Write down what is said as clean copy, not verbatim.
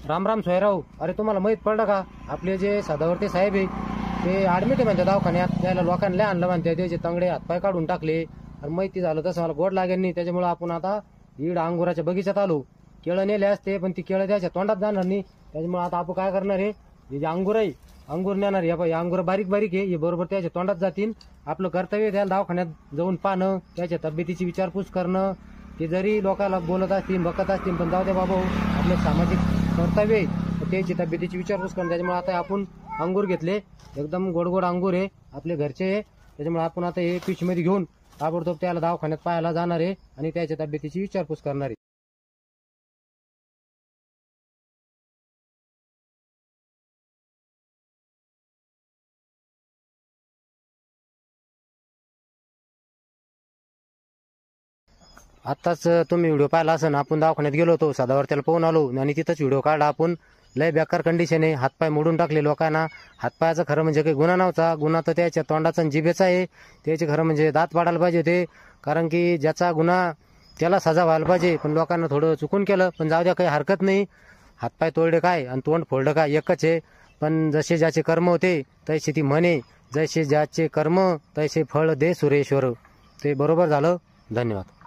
राम राम सोयराव. अरे तुम्हाला माहित पडलं का आपले जे सदावर्ती साहेब आहे ते ऍडमिट आहे म्हणते दवाखान्यात. त्याला लोकांना आणलं म्हणते, त्याचे तंगडे हातपाय काढून टाकले आणि माहिती झालं तसं मला गोड लागेल नाही. त्याच्यामुळे आपण आता इड अंगुराच्या बगीचात आलो. केळं नेले असते पण ती केळं त्याच्या तोंडात जाणार नाही. त्याच्यामुळे आता आपण काय करणार आहे, हे जे अंगूर आहे अंगूर नेणार आहे. हे अंगूर बारीक बारीक आहे, हे बरोबर त्याच्या तोंडात जातील. आपलं कर्तव्य त्याला दवाखान्यात जाऊन पाहणं, त्याच्या तब्येतीची विचारपूस करणं. ते जरी लोकांना बोलत असतील बघत असतील पण जाऊ द्या बाबा, आपले सामाजिक कर्तव्य आहे त्याची तब्येतीची विचारपूस करणं. त्याच्यामुळे आता आपण अंगूर घेतले, एकदम गोड गोड अंगूर आहे, आपले घरचे आहे. त्याच्यामुळे आपण आता हे पिशवीमध्ये घेऊन ताबडतोब त्याला दवाखान्यात पाहायला जाणार आहे आणि त्याच्या तब्येतीची विचारपूस करणार आहे. आत्ताच तुम्ही व्हिडिओ पाहिला असेल, आपण दवाखान्यात गेलो होतो, सदावर्त्याला पाहून आलो आणि तिथंच व्हिडिओ काढला आपण. लय बेकार कंडिशन आहे, हातपाय मोडून टाकले लोकांना. हातपायाचा खरं म्हणजे काही गुन्हा नव्हता, गुन्हा तर त्याच्या तोंडाचा आणि जिभेचा आहे. त्याचे खरं म्हणजे दात पाडायला पाहिजे होते, कारण की ज्याचा गुन्हा त्याला सजा व्हायला पाहिजे. पण लोकांना थोडं चुकून केलं, पण जाऊ द्या, काही हरकत नाही. हातपाय तोडले काय आणि तोंड फोडलं काय एकच आहे. पण जसे ज्याचे कर्म होते तसे ती म्हणे, जसे ज्याचे कर्म तसे फळ दे सुरेश्वर. ते बरोबर झालं. धन्यवाद.